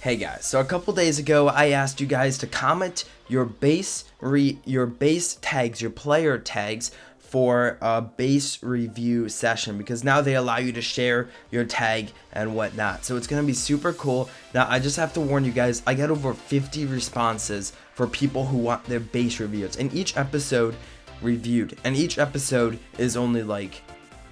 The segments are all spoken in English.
Hey guys, so a couple days ago I asked you guys to comment your base tags, your player tags for a base review session, because now they allow you to share your tag and whatnot. So it's gonna be super cool. Now I just have to warn you guys, I got over 50 responses for people who want their base reviews and each episode reviewed, and each episode is only like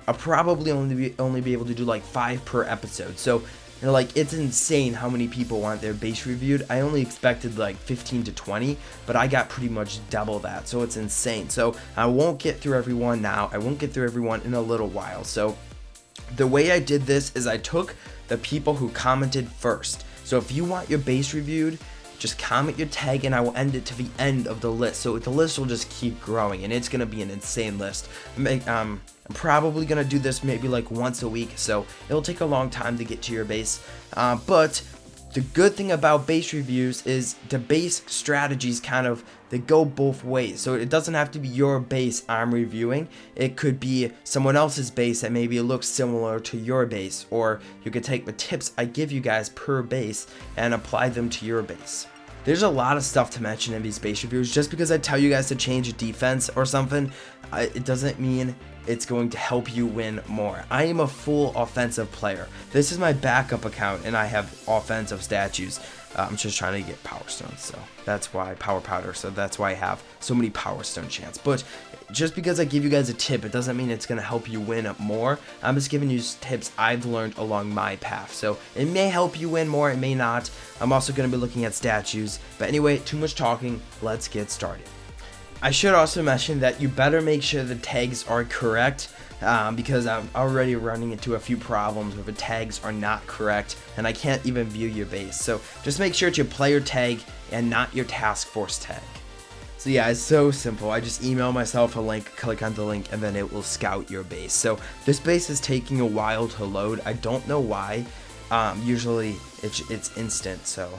I'll probably only be able to do like 5 per episode. So like, it's insane how many people want their base reviewed. I only expected like 15 to 20, but I got pretty much double that, so it's insane. So I won't get through everyone now. I won't get through everyone in a little while. So the way I did this is I took the people who commented first. So if you want your base reviewed, just comment your tag and I will end it to the end of the list. So the list will just keep growing and it's going to be an insane list. I'm probably going to do this maybe like once a week, so it'll take a long time to get to your base. But the good thing about base reviews is the base strategies they go both ways. So it doesn't have to be your base I'm reviewing. It could be someone else's base that maybe looks similar to your base, or you could take the tips I give you guys per base and apply them to your base. There's a lot of stuff to mention in these base reviews. Just because I tell you guys to change a defense or something, it doesn't mean it's going to help you win more. I am a full offensive player. This is my backup account and I have offensive statues. I'm just trying to get power stones, so that's why power powder, so that's why I have so many power stone chance. But just because I give you guys a tip, it doesn't mean it's going to help you win more. I'm just giving you tips I've learned along my path, so it may help you win more, it may not. I'm also going to be looking at statues, but anyway, too much talking, let's get started. I should also mention that you better make sure the tags are correct, because I'm already running into a few problems where the tags are not correct and I can't even view your base. So just make sure it's your player tag and not your task force tag. So yeah, it's so simple. I just email myself a link, click on the link, and then it will scout your base. So this base is taking a while to load. I don't know why. Usually it's instant, so.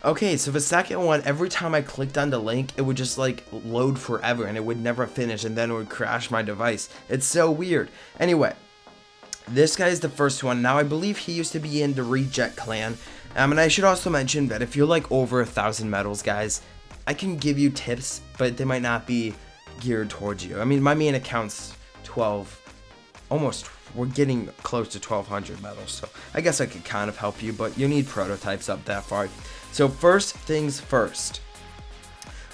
Okay, so the second one, every time I clicked on the link, it would just like load forever and it would never finish, and then it would crash my device. It's so weird. Anyway, this guy is the first one. Now I believe he used to be in the Reject clan. And I should also mention that if you're like over 1,000 medals, guys, I can give you tips, but they might not be geared towards you. I mean, my main account's 12, almost, we're getting close to 1,200 medals, so I guess I could kind of help you, but you need prototypes up that far. So first things first,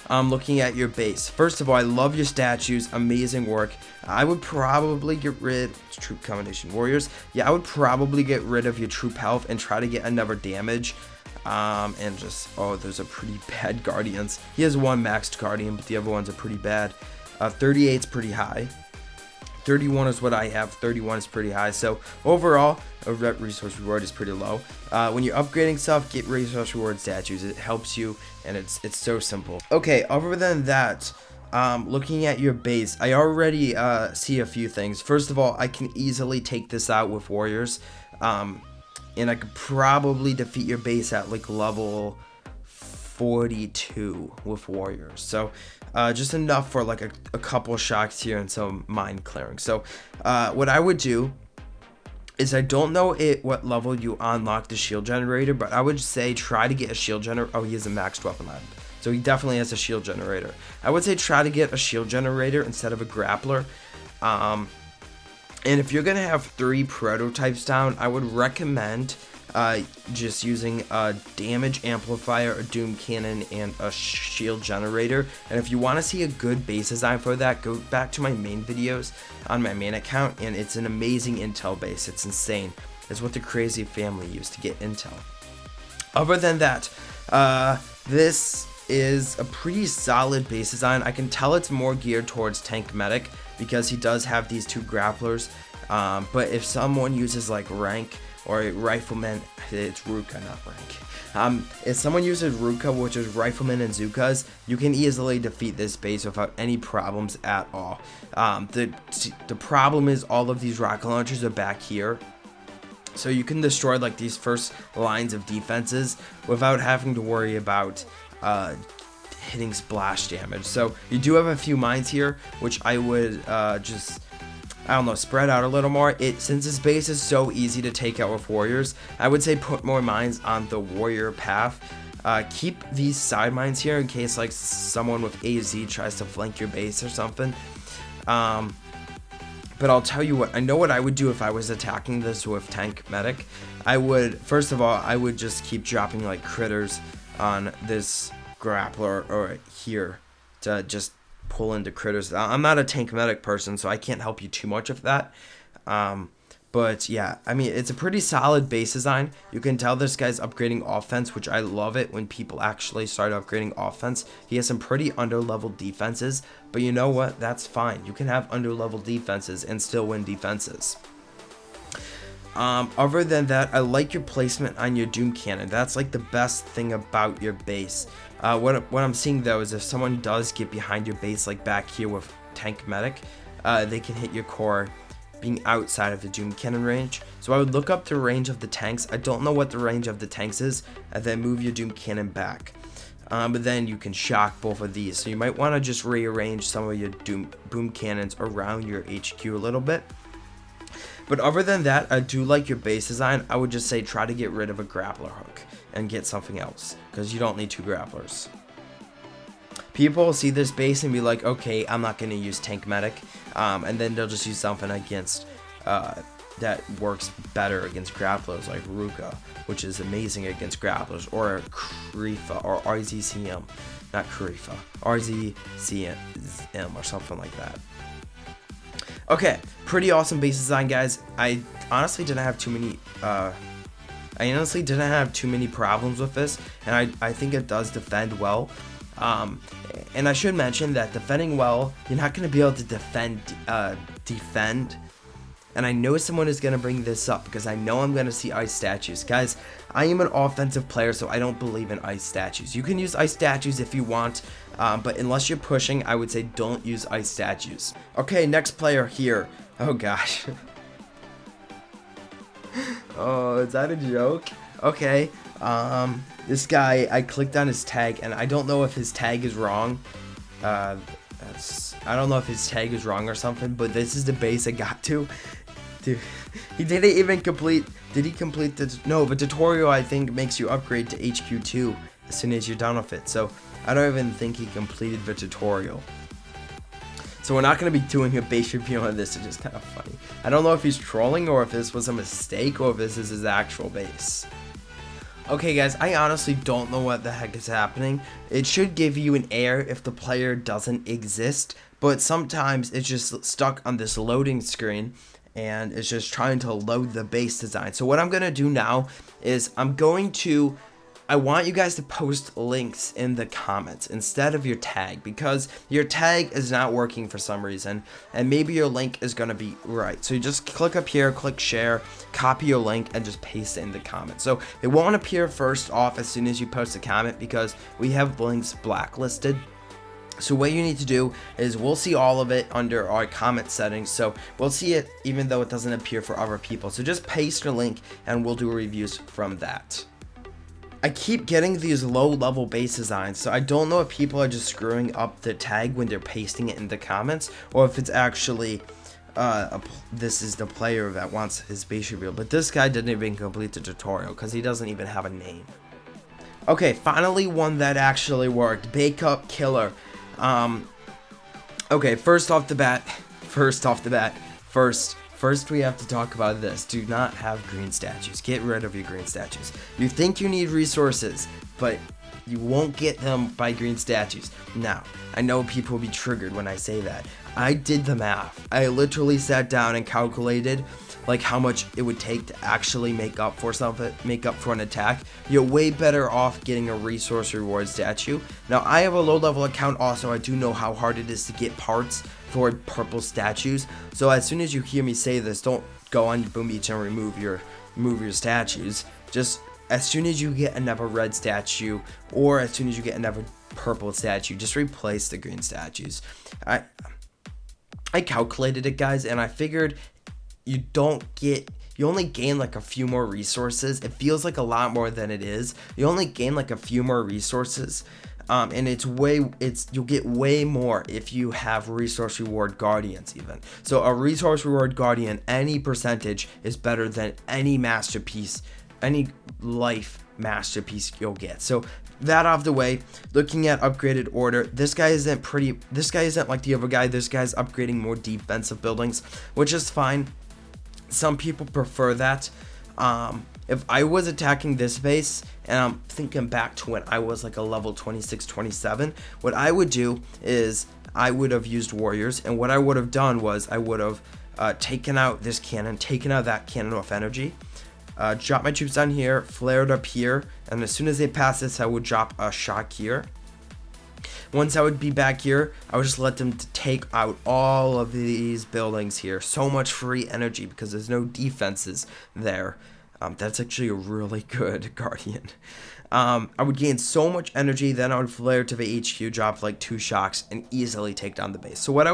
looking at your base. First of all, I love your statues, amazing work. I would probably get rid, troop combination warriors. Yeah, I would probably get rid of your troop health and try to get another damage. And just, oh, those are pretty bad guardians. He has one maxed guardian, but the other ones are pretty bad. 38 is pretty high. 31 is what I have. 31 is pretty high. So overall, a resource reward is pretty low. When you're upgrading stuff, get resource reward statues. It helps you, and it's so simple. Okay, other than that, looking at your base, I already see a few things. First of all, I can easily take this out with warriors, and I could probably defeat your base at like level 42 with warriors. So just enough for like a couple shocks here and some mind clearing. So what I would do is, I don't know what level you unlock the shield generator, but I would say try to get a shield generator. Oh, he has a maxed weapon line, so he definitely has a shield generator. I would say try to get a shield generator instead of a grappler. And if you're gonna have 3 prototypes down, I would recommend just using a damage amplifier, a doom cannon, and a shield generator. And if you want to see a good base design for that, go back to my main videos on my main account, and it's an amazing intel base. It's insane. It's what the crazy family used to get intel. Other than that, this is a pretty solid base design. I can tell it's more geared towards tank medic because he does have these 2 grapplers, but if someone uses like rank or rifleman, it's Ruka, not rank. If someone uses Ruka, which is rifleman and Zukas, you can easily defeat this base without any problems at all. The problem is all of these rocket launchers are back here, so you can destroy like these first lines of defenses without having to worry about hitting splash damage. So you do have a few mines here, which I would just I don't know, spread out a little more. Since this base is so easy to take out with warriors, I would say put more mines on the warrior path. Keep these side mines here in case like someone with AZ tries to flank your base or something. But I'll tell you what, I know what I would do if I was attacking this with tank medic. I would, first of all, I would just keep dropping like critters on this grappler or here to just pull into critters. I'm not a tank medic person, so I can't help you too much with that. But yeah, I mean, it's a pretty solid base design. You can tell this guy's upgrading offense, which I love it when people actually start upgrading offense. He has some pretty under-level defenses, but you know what? That's fine. You can have under-level defenses and still win defenses. Other than that, I like your placement on your Doom Cannon. That's like the best thing about your base. What I'm seeing though is if someone does get behind your base, like back here with Tank Medic, they can hit your core being outside of the Doom Cannon range. So I would look up the range of the tanks. I don't know what the range of the tanks is, and then move your Doom Cannon back. But then you can shock both of these. So you might want to just rearrange some of your boom cannons around your HQ a little bit. But other than that, I do like your base design. I would just say try to get rid of a grappler hook and get something else, because you don't need 2 grapplers. People will see this base and be like, okay, I'm not going to use Tank Medic, and then they'll just use something against that works better against grapplers, like Ruka, which is amazing against grapplers, or Karifa, or RZCM, not Karifa, RZCM, or something like that. Okay, pretty awesome base design, guys. I honestly didn't have too many problems with this, and I think it does defend well. And I should mention that defending well, you're not going to be able to defend. And I know someone is going to bring this up because I know I'm going to see ice statues. Guys, I am an offensive player, so I don't believe in ice statues. You can use ice statues if you want, but unless you're pushing, I would say don't use ice statues. Okay, next player here. Oh gosh. Oh, is that a joke? Okay. This guy, I clicked on his tag, and I don't know if his tag is wrong. I don't know if his tag is wrong or something, but this is the base I got to. Dude, he didn't even complete. Did he complete the? No, the tutorial I think makes you upgrade to HQ2 as soon as you're done with it. So I don't even think he completed the tutorial. So we're not going to be doing a base review on this. It's just kind of funny. I don't know if he's trolling or if this was a mistake or if this is his actual base. Okay guys, I honestly don't know what the heck is happening. It should give you an error if the player doesn't exist, but sometimes it's just stuck on this loading screen and it's just trying to load the base design. So what I'm going to do now is I want you guys to post links in the comments instead of your tag, because your tag is not working for some reason, and maybe your link is going to be right. So you just click up here, click share, copy your link, and just paste it in the comments. So it won't appear first off as soon as you post a comment because we have links blacklisted. So what you need to do is we'll see all of it under our comment settings. So we'll see it even though it doesn't appear for other people. So just paste your link and we'll do reviews from that. I keep getting these low-level base designs, so I don't know if people are just screwing up the tag when they're pasting it in the comments, or if it's actually this is the player that wants his base reveal. But this guy didn't even complete the tutorial because he doesn't even have a name. Okay, finally one that actually worked. Bake Up Killer. Okay, first we have to talk about this. Do not have green statues. Get rid of your green statues. You think you need resources, but you won't get them by green statues. Now, I know people will be triggered when I say that. I did the math. I literally sat down and calculated like how much it would take to actually make up for an attack. You're way better off getting a resource reward statue. Now, I have a low level account also. I do know how hard it is to get parts for purple statues. So as soon as you hear me say this, don't go on Boom Beach and remove your statues. Just as soon as you get another red statue, or as soon as you get another purple statue, just replace the green statues. I calculated it, guys, and I figured you only gain like a few more resources. It feels like a lot more than it is. You only gain like a few more resources and you'll get way more if you have resource reward guardians even. So a resource reward guardian, any percentage is better than any masterpiece, any life masterpiece you'll get. So that out of the way, looking at upgraded order, this guy isn't like the other guy. This guy's upgrading more defensive buildings, which is fine. Some people prefer that. If I was attacking this base, and I'm thinking back to when I was like a level 26, 27, what I would do is I would have used warriors, and what I would have done was I would have taken out this cannon, taken out that cannon off energy, drop my troops down here, flared up here, and as soon as they pass this, I would drop a shock here. Once I would be back here, I would just let them take out all of these buildings here. So much free energy because there's no defenses there. That's actually a really good guardian. I would gain so much energy, then I would flare to the HQ, drop like 2 shocks, and easily take down the base. So what I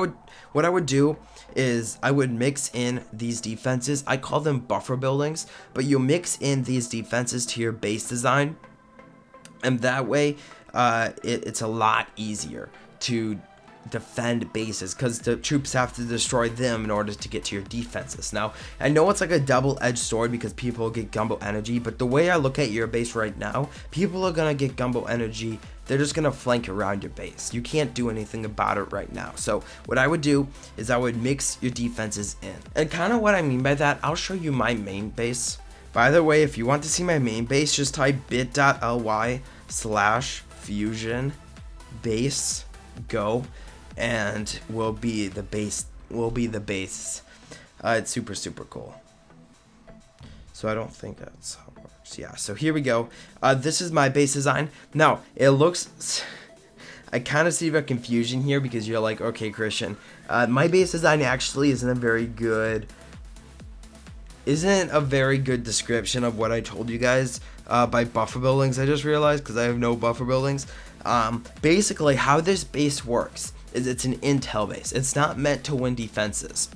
would do is I would mix in these defenses. I call them buffer buildings, but you mix in these defenses to your base design, and that way it's a lot easier to defend bases because the troops have to destroy them in order to get to your defenses. Now, I know it's like a double-edged sword because people get gumbo energy, but the way I look at your base right now, people are gonna get gumbo energy. They're just gonna flank around your base. You can't do anything about it right now. So what I would do is I would mix your defenses in. And kind of what I mean by that, I'll show you my main base. By the way, if you want to see my main base, just type bit.ly/fusion base go, and will be the base. It's super cool. So I don't think that's how it works. Yeah, so here we go. This is my base design. Now it looks, I kind of see the confusion here because you're like, okay, Christian, my base design actually isn't a very good description of what I told you guys by buffer buildings. I just realized because I have no buffer buildings. Basically how this base works is it's an intel base. It's not meant to win defenses.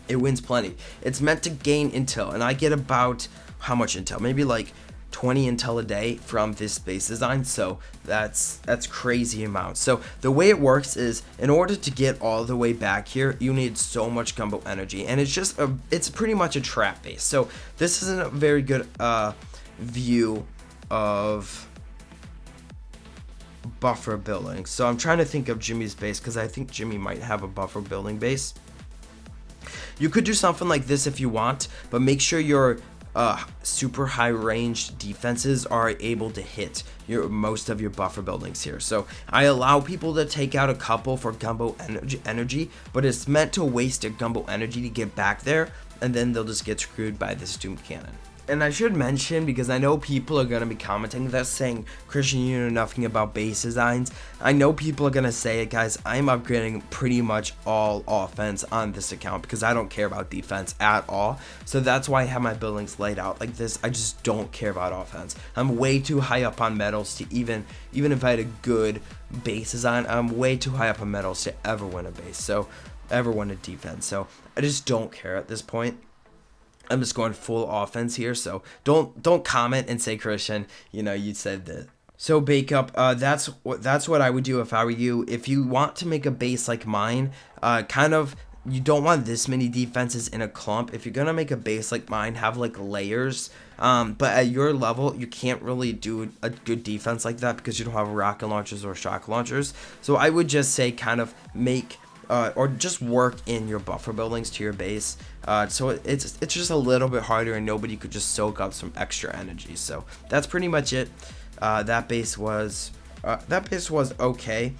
It wins plenty. It's meant to gain intel, and I get about how much intel? Maybe like 20 intel a day from this base design. So that's crazy amount. So the way it works is in order to get all the way back here, you need so much gumbo energy, and it's pretty much a trap base. So this isn't a very good view of buffer building. So I'm trying to think of Jimmy's base because I think Jimmy might have a buffer building base. You could do something like this if you want, but make sure your super high ranged defenses are able to hit most of your buffer buildings here. So I allow people to take out a couple for gumbo energy, but it's meant to waste their gumbo energy to get back there, and then they'll just get screwed by this doomed cannon. And I should mention, because I know people are going to be commenting this saying, Christian, you know nothing about base designs. I know people are going to say it, guys. I'm upgrading pretty much all offense on this account because I don't care about defense at all. So that's why I have my buildings laid out like this. I just don't care about offense. I'm way too high up on metals to even if I had a good base design, I'm way too high up on metals to ever win a base. So ever win a defense. So I just don't care at this point. I'm just going full offense here, so don't comment and say, Christian, you said that. So bake up, that's what I would do if I were you. If you want to make a base like mine, you don't want this many defenses in a clump. If you're gonna make a base like mine, have like layers. But at your level, you can't really do a good defense like that because you don't have rocket launchers or shock launchers. So I would just say kind of make or just work in your buffer buildings to your base. So it's just a little bit harder, and nobody could just soak up some extra energy. So that's pretty much it. That base was okay.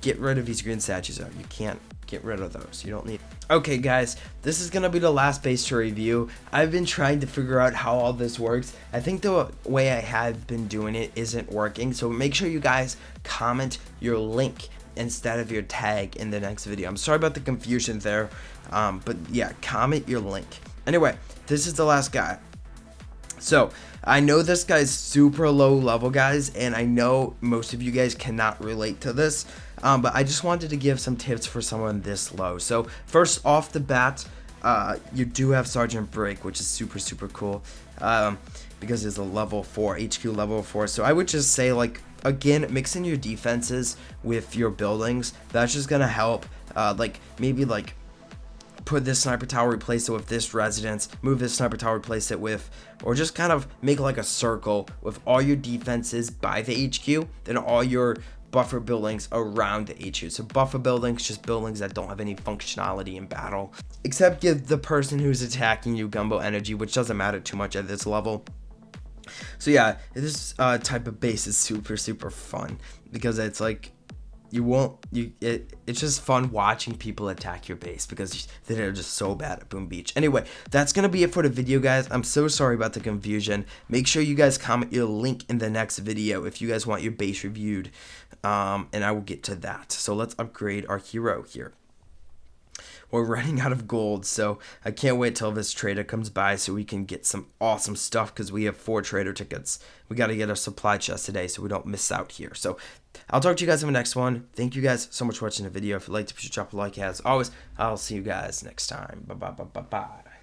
Get rid of these green statues though. You can't get rid of those. You don't need. Okay, guys, this is gonna be the last base to review. I've been trying to figure out how all this works. I think the way I have been doing it isn't working. So make sure you guys comment your link instead of your tag in the next video. I'm sorry about the confusion there, but yeah, comment your link. Anyway, this is the last guy. So I know this guy's super low level, guys, and I know most of you guys cannot relate to this, but I just wanted to give some tips for someone this low. So first off the bat, you do have Sergeant Break, which is super cool, because it's a level 4 HQ level 4. So I would just say, like, again, mixing your defenses with your buildings, that's just gonna help. Like maybe like put this sniper tower, replace it with this residence, move this sniper tower, replace it with, or just kind of make like a circle with all your defenses by the HQ, then all your buffer buildings around the HQ. So buffer buildings, just buildings that don't have any functionality in battle, except give the person who's attacking you gumbo energy, which doesn't matter too much at this level. So yeah, this type of base is super fun because it's like it's just fun watching people attack your base because they're just so bad at Boom Beach. Anyway, that's gonna be it for the video, guys. I'm so sorry about the confusion. Make sure you guys comment your link in the next video if you guys want your base reviewed, and I will get to that. So let's upgrade our hero here. We're running out of gold, so I can't wait till this trader comes by so we can get some awesome stuff because we have 4 trader tickets. We got to get our supply chest today so we don't miss out here. So I'll talk to you guys in the next one. Thank you guys so much for watching the video. If you'd like to, please drop a like. As always, I'll see you guys next time. Bye.